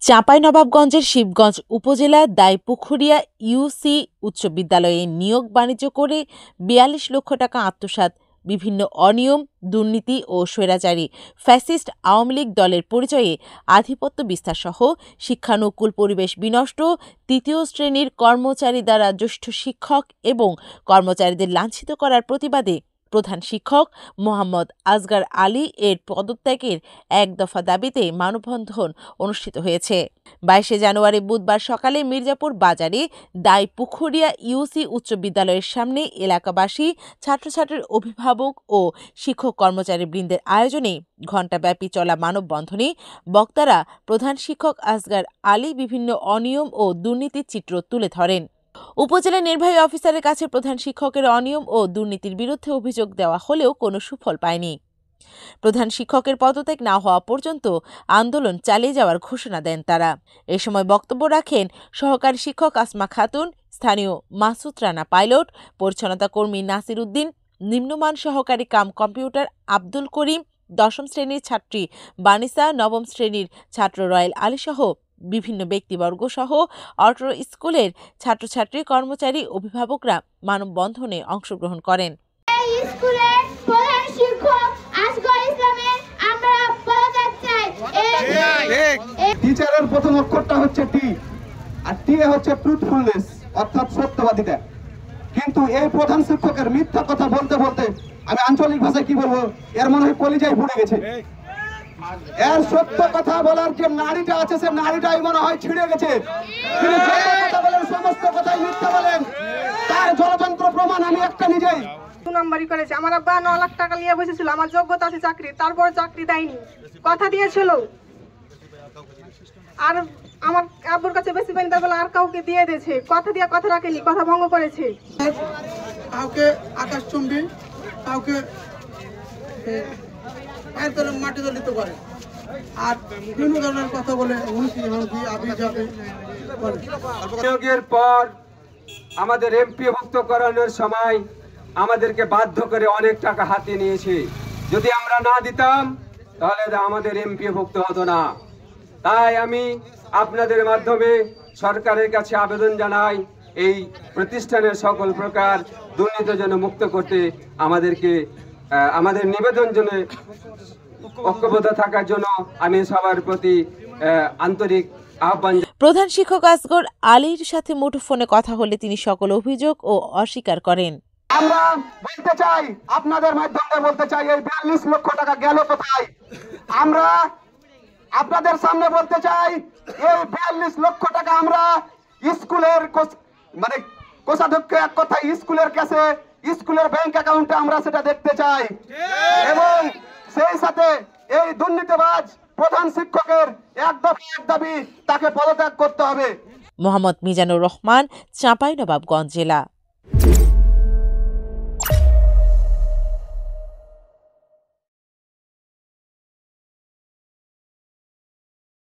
চাঁপাইনবাবগঞ্জের শিবগঞ্জ উপজেলার দাইপুখুরিয়া ইউসি উচ্চ বিদ্যালয়ে নিয়োগ বাণিজ্য করে ৪২ লক্ষ টাকা আত্মসাৎ, বিভিন্ন অনিয়ম, দুর্নীতি ও স্বৈরাচারী ফ্যাসিস্ট আওয়ামী লীগ দলের পরিচয়ে আধিপত্য বিস্তারসহ শিক্ষানুকূল পরিবেশ বিনষ্ট, তৃতীয় শ্রেণীর কর্মচারী দ্বারা জ্যেষ্ঠ শিক্ষক এবং কর্মচারীদের লাঞ্ছিত করার প্রতিবাদে প্রধান শিক্ষক মোহাম্মদ আসগার আলী এর পদত্যাগের এক দফা দাবিতে মানববন্ধন অনুষ্ঠিত হয়েছে। ২২ জানুয়ারি বুধবার সকালে মির্জাপুর বাজারে দাইপুখুরিয়া ইউসি উচ্চ বিদ্যালয়ের সামনে এলাকাবাসী, ছাত্রছাত্রীর অভিভাবক ও শিক্ষক কর্মচারী বৃন্দের আয়োজনে ঘণ্টাব্যাপী চলা মানববন্ধনে বক্তারা প্রধান শিক্ষক আসগার আলী বিভিন্ন অনিয়ম ও দুর্নীতির চিত্র তুলে ধরেন। উপজেলা নির্বাহী অফিসারের কাছে প্রধান শিক্ষকের অনিয়ম ও দুর্নীতির বিরুদ্ধে অভিযোগ দেওয়া হলেও কোনো সুফল পায়নি। প্রধান শিক্ষকের পদত্যাগ না হওয়া পর্যন্ত আন্দোলন চালিয়ে যাওয়ার ঘোষণা দেন তারা। এ সময় বক্তব্য রাখেন সহকারী শিক্ষক আসমা খাতুন, স্থানীয় মাসুদ রানা পাইলট, পরিচ্ছন্নতা কর্মী নাসির উদ্দিন, নিম্নমান সহকারী কম্পিউটার আব্দুল করিম, দশম শ্রেণীর ছাত্রী বানিসা, নবম শ্রেণীর ছাত্র রয়েল আলী সহ বিভিন্ন ব্যক্তিবর্গ সহ অটো স্কুলের ছাত্রছাত্রী, কর্মচারী, অভিভাবকরা মানববন্ধনে অংশগ্রহণ করেন। টিচারের প্রথম অক্ষরটা হচ্ছে টি, আর টি হচ্ছে ট্রুথফুলনেস, অর্থাৎ সত্যবাদিতা। কিন্তু এই প্রধান শিক্ষকের মিথ্যা কথা বলতে বলতে আমি আঞ্চলিক ভাষায় কি বলবো, এর মনে হয় কলিজায় ভুলে গেছে। এর সত্য কথা বলার যে নারীটা আছে, সে নারীটাই মনে হয় ছিঁড়ে গেছে। তিনি কথা বলেন, সমস্ত কথাই মিথ্যা বলেন, তার ষড়যন্ত্র প্রমাণ আমি একটা নিজেই। 2 নম্বরই করেছে। আমার আব্বা 9 লাখ টাকা নিয়ে বসেছিল, আমার যোগ্যতা আছে চাকরি, তারপর চাকরি দেয়নি, কথা দিয়েছিল। আর আমার আব্বুর কাছে বেশি পাইনি, তার বলে আর কাউকে দিয়ে দিয়েছে, কথা দিয়ে কথা রাখেনি, কথা ভঙ্গ করেছে। কাউকে আকাশচুম্বী, কাউকে মাটি দলিত করে, আর বিভিন্ন ধরনের কথা বলে নিয়োগের পর আমাদের এমপিভুক্ত করানোর সময় আমাদেরকে বাধ্য করে অনেক টাকা হাতে নিয়েছে। যদি আমরা না দিতাম তাহলে আমাদের এমপিভুক্ত হতো না। তাই আমি আপনাদের মাধ্যমে সরকারের কাছে আবেদন জানাই, এই প্রতিষ্ঠানের সকল প্রকার দুর্নীতি যেন মুক্ত করতে আমাদের নিবেদন জন্য ঐক্যবদ্ধ থাকার জন্য আমি সবার প্রতি আন্তরিক আহ্বান। প্রধান শিক্ষক আসগর আলীর সাথে মুঠোফোনে কথা হলে তিনি সকল অভিযোগ ও অস্বীকার করেন। আমরা বলতে চাই, আপনাদের মাধ্যমে বলতে চাই, এই ৪২ লক্ষ টাকা গেল কোথায়? আমরা আপনাদের সামনে বলতে চাই, এই ৪২ লক্ষ টাকা আমরা স্কুলের কোষাধ্যক্ষ এক কথায় স্কুলের কাছে, স্কুলের ব্যাংক অ্যাকাউন্টে আমরা সেটা দেখতে চাই, এবং সেই সাথে এই দুর্নীতিবাজ প্রধান শিক্ষকের এক দাবি তাকে পদত্যাগ করতে হবে। মোহাম্মদ মিজানুর রহমান, চাঁপাইনবাবগঞ্জ জেলা।